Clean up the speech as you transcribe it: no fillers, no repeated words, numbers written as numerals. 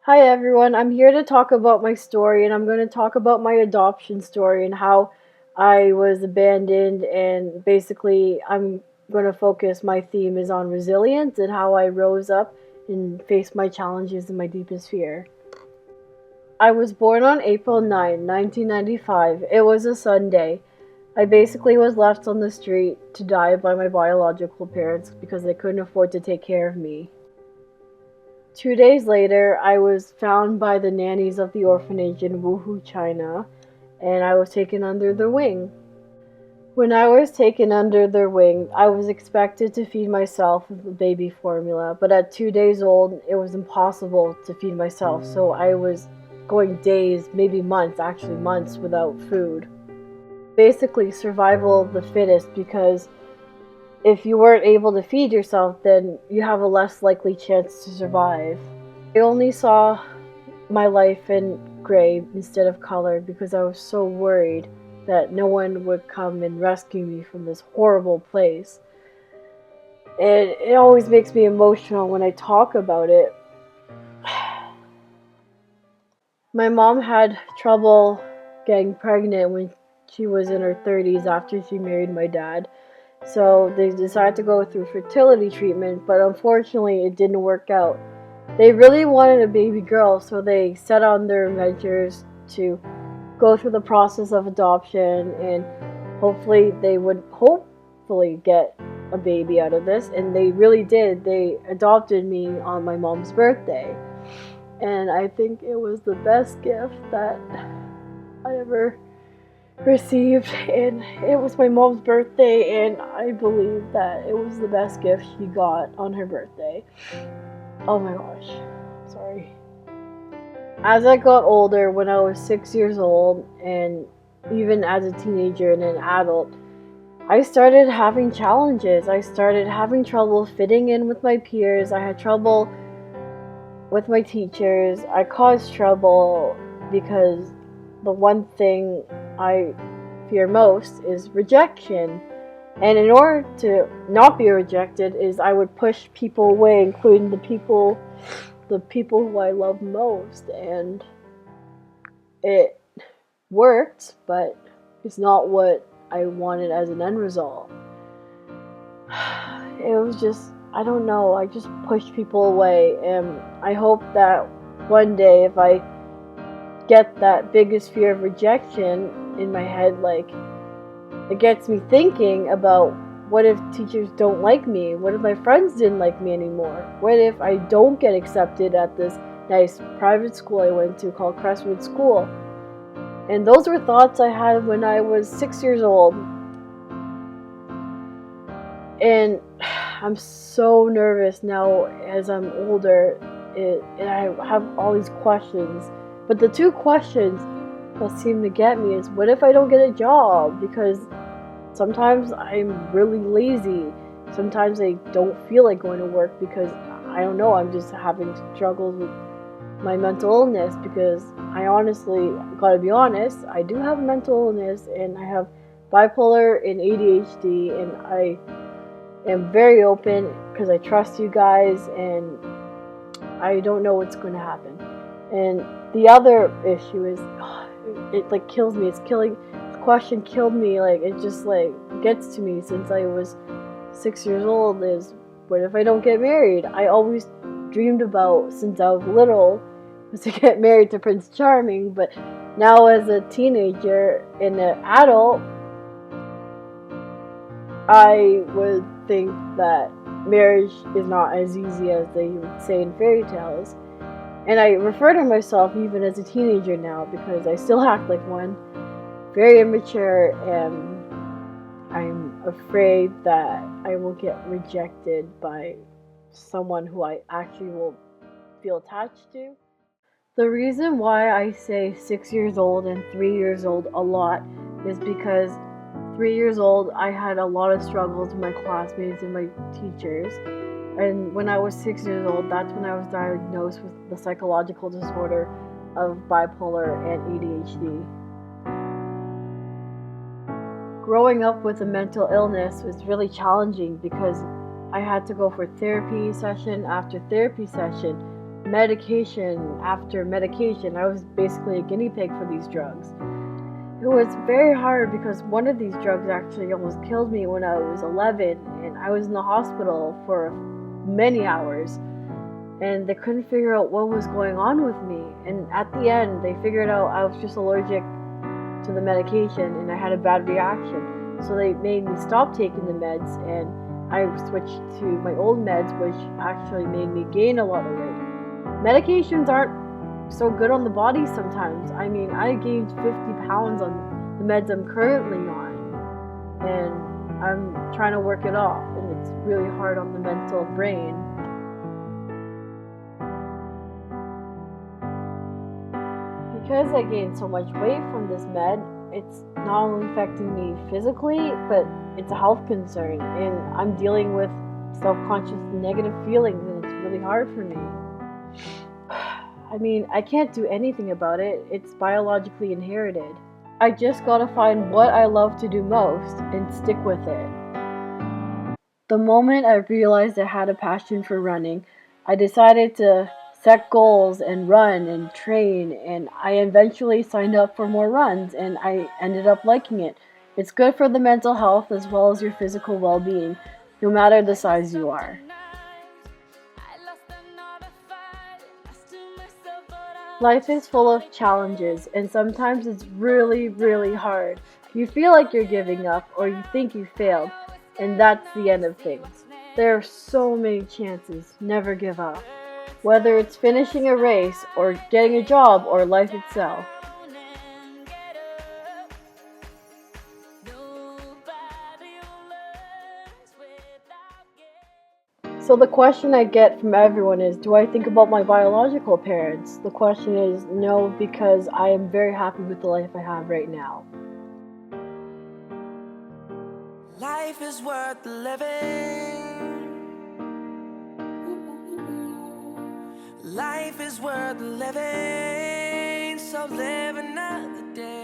Hi everyone, I'm here to talk about my story and I'm going to talk about my adoption story and how I was abandoned, and basically I'm going to focus my theme is on resilience and how I rose up and faced my challenges and my deepest fear. I was born on April 9, 1995. It was a Sunday. I basically was left on the street to die by my biological parents because they couldn't afford to take care of me. 2 days later, I was found by the nannies of the orphanage in Wuhu, China, and I was taken under their wing. When I was taken under their wing, I was expected to feed myself with the baby formula, but at 2 days old, it was impossible to feed myself, so I was going days, maybe months, actually months, without food. Basically, survival of the fittest, because if you weren't able to feed yourself, then you have a less likely chance to survive. I only saw my life in gray instead of color because I was so worried that no one would come and rescue me from this horrible place. And it always makes me emotional when I talk about it. My mom had trouble getting pregnant when she was in her 30s after she married my dad. So they decided to go through fertility treatment, but unfortunately it didn't work out. They really wanted a baby girl, so they set on their measures to go through the process of adoption, and hopefully they would hopefully get a baby out of this, and they really did. They adopted me on my mom's birthday, and I think it was the best gift that I ever received, and it was my mom's birthday, and I believe that it was the best gift she got on her birthday. Oh my gosh, sorry. As I got older, when I was 6 years old, and even as a teenager and an adult, I started having challenges. I started having trouble fitting in with my peers. I had trouble with my teachers. I caused trouble because the one thing I fear most is rejection. And in order to not be rejected is I would push people away, including the people who I love most, and it worked, but it's not what I wanted as an end result. It was just, I don't know, I just pushed people away, and I hope that one day if I get that biggest fear of rejection in my head, like, it gets me thinking about what if teachers don't like me? What if my friends didn't like me anymore? What if I don't get accepted at this nice private school I went to called Crestwood School? And those were thoughts I had when I was 6 years old. And I'm so nervous now as I'm older, and I have all these questions. But the two questions that seem to get me is, what if I don't get a job? Because sometimes I'm really lazy. Sometimes I don't feel like going to work because, I don't know, I'm just having struggles with my mental illness, because I honestly, gotta be honest, I do have mental illness, and I have bipolar and ADHD, and I am very open because I trust you guys, and I don't know what's going to happen. And the other issue is, it like kills me. This question killed me. Like, it just like gets to me since I was 6 years old. Is, what if I don't get married? I always dreamed about, since I was little, was to get married to Prince Charming. But now as a teenager and an adult, I would think that marriage is not as easy as they would say in fairy tales. And I refer to myself even as a teenager now because I still act like one. Very immature, and I'm afraid that I will get rejected by someone who I actually will feel attached to. The reason why I say 6 years old and 3 years old a lot is because 3 years old I had a lot of struggles with my classmates and my teachers. And when I was 6 years old, that's when I was diagnosed with the psychological disorder of bipolar and ADHD. Growing up with a mental illness was really challenging because I had to go for therapy session after therapy session. medication after medication. I was basically a guinea pig for these drugs. It was very hard because one of these drugs actually almost killed me when I was 11, and I was in the hospital for many hours, and they couldn't figure out what was going on with me. And at the end, they figured out I was just allergic to the medication and I had a bad reaction. So they made me stop taking the meds, and I switched to my old meds, which actually made me gain a lot of weight. Medications aren't so good on the body sometimes. I mean, I gained 50 pounds on the meds I'm currently on, and I'm trying to work it off, and it's really hard on the mental brain. Because I gained so much weight from this med, it's not only affecting me physically, but it's a health concern, and I'm dealing with self-conscious negative feelings, and it's really hard for me. I mean, I can't do anything about it. It's biologically inherited. I just gotta find what I love to do most and stick with it. The moment I realized I had a passion for running, I decided to set goals and run and train, and I eventually signed up for more runs, and I ended up liking it. It's good for the mental health as well as your physical well-being, no matter the size you are. Life is full of challenges, and sometimes it's really, really hard. You feel like you're giving up, or you think you failed, and that's the end of things. There are so many chances. Never give up. Whether it's finishing a race, or getting a job, or life itself. So the question I get from everyone is, do I think about my biological parents? The question is, no, because I am very happy with the life I have right now. Life is worth living. Life is worth living. So live another day.